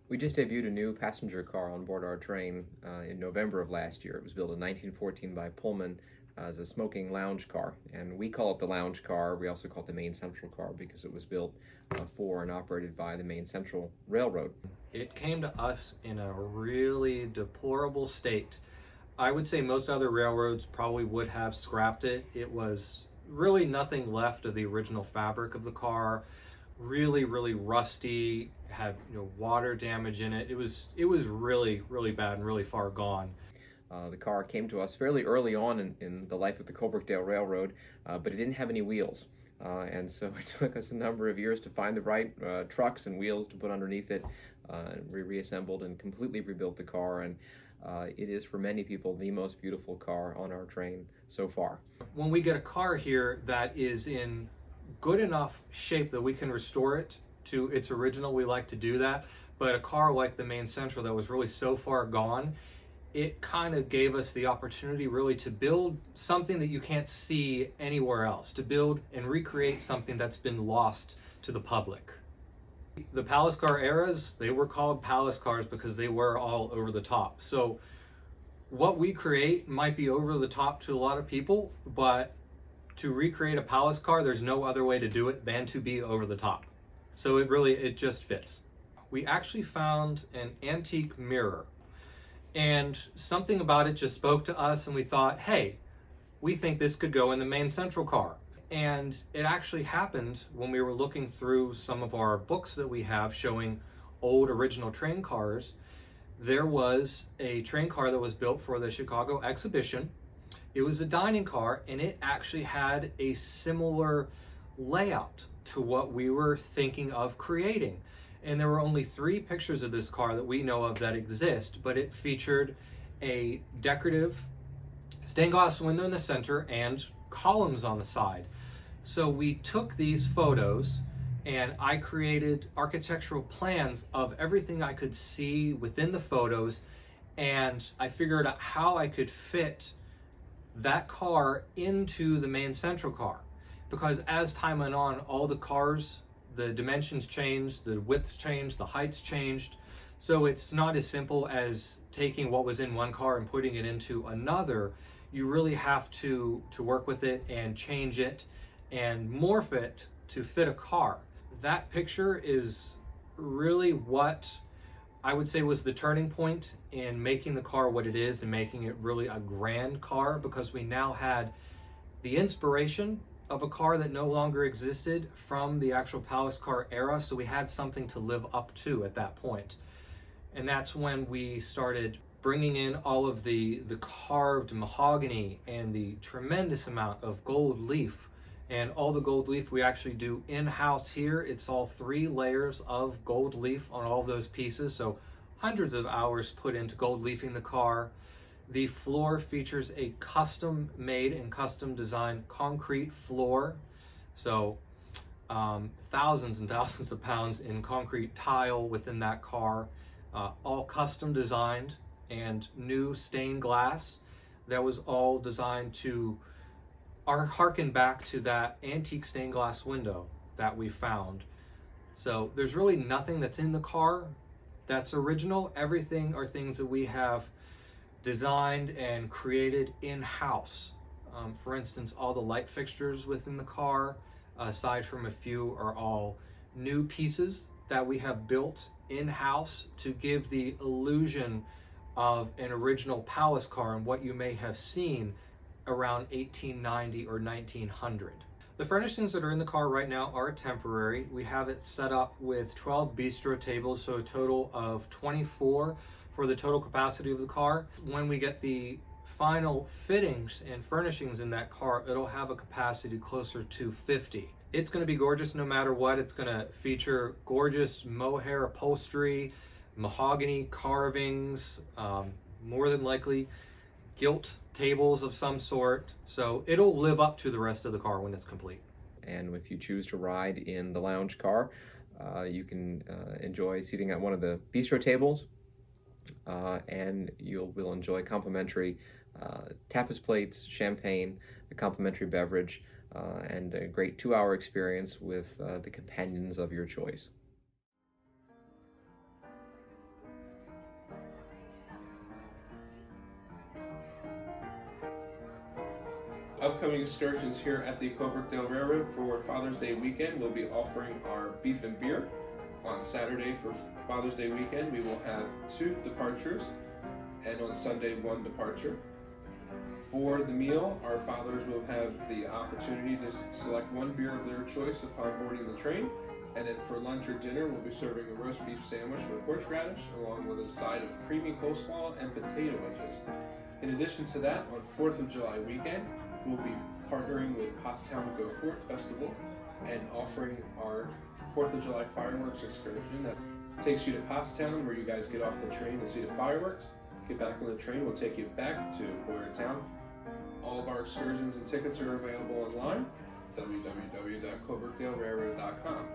We just debuted a new passenger car on board our train in November of last year. It was built in 1914 by Pullman as a smoking lounge car, and we call it the lounge car. We also call it the Maine Central car because it was built for and operated by the Maine Central Railroad. It came to us in a really deplorable state. I would say most other railroads probably would have scrapped it. It was really nothing left of the original fabric of the car. Really rusty, had water damage in it. It was really bad and really far gone. The car came to us fairly early on in the life of the Colebrookdale Railroad, but it didn't have any wheels. And so it took us a number of years to find the right trucks and wheels to put underneath it. We reassembled and completely rebuilt the car, and it is for many people the most beautiful car on our train so far. When we get a car here that is in good enough shape that we can restore it to its original, we like to do that. But a car like the Maine Central that was really so far gone, it kind of gave us the opportunity really to build something that you can't see anywhere else, to build and recreate something that's been lost to the public. The palace car eras, they were called palace cars because they were all over the top. So what we create might be over the top to a lot of people, but to recreate a palace car, there's no other way to do it than to be over the top. So it just fits. We actually found an antique mirror, and something about it just spoke to us, and we thought, hey, we think this could go in the Maine Central car. And it actually happened when we were looking through some of our books that we have showing old original train cars. There was a train car that was built for the Chicago exhibition. It was a dining car, and it actually had a similar layout to what we were thinking of creating. And there were only 3 pictures of this car that we know of that exist, but it featured a decorative stained glass window in the center and columns on the side. So we took these photos, and I created architectural plans of everything I could see within the photos, and I figured out how I could fit that car into the Maine Central car. Because as time went on, all the cars, the dimensions changed, the widths changed, the heights changed. So it's not as simple as taking what was in one car and putting it into another. You really have to work with it and change it and morph it to fit a car. That picture is really what I would say was the turning point in making the car what it is and making it really a grand car, because we now had the inspiration of a car that no longer existed from the actual palace car era. So we had something to live up to at that point. And that's when we started bringing in all of the carved mahogany and the tremendous amount of gold leaf. And all the gold leaf we actually do in-house here. It's all 3 layers of gold leaf on all of those pieces. So hundreds of hours put into gold leafing the car. The floor features a custom made and custom designed concrete floor. So thousands and thousands of pounds in concrete tile within that car, all custom designed, and new stained glass that was all designed to harken back to that antique stained glass window that we found. So there's really nothing that's in the car that's original. Everything are things that we have designed and created in-house. For instance, all the light fixtures within the car, aside from a few, are all new pieces that we have built in-house to give the illusion of an original palace car and what you may have seen around 1890 or 1900. The furnishings that are in the car right now are temporary. We have it set up with 12 bistro tables, so a total of 24 for the total capacity of the car. When we get the final fittings and furnishings in that car, it'll have a capacity closer to 50. It's going to be gorgeous no matter what. It's going to feature gorgeous mohair upholstery, mahogany carvings, more than likely gilt tables of some sort. So it'll live up to the rest of the car when it's complete. And if you choose to ride in the lounge car, you can enjoy seating at one of the bistro tables, and will enjoy complimentary tapas plates, champagne, a complimentary beverage, and a great 2-hour experience with the companions of your choice. upcoming excursions here at the Colebrookdale Railroad for Father's Day weekend, we'll be offering our beef and beer. On Saturday for Father's Day weekend, we will have 2 departures, and on Sunday, 1 departure. For the meal, our fathers will have the opportunity to select 1 beer of their choice upon boarding the train. And then for lunch or dinner, we'll be serving a roast beef sandwich with horseradish, along with a side of creamy coleslaw and potato wedges. In addition to that, on 4th of July weekend, we'll be partnering with Pottstown GoFourth Festival and offering our 4th of July fireworks excursion that takes you to Pottstown, where you guys get off the train to see the fireworks. Get back on the train, we'll take you back to Boyertown. All of our excursions and tickets are available online, www.colebrookdalerailroad.com.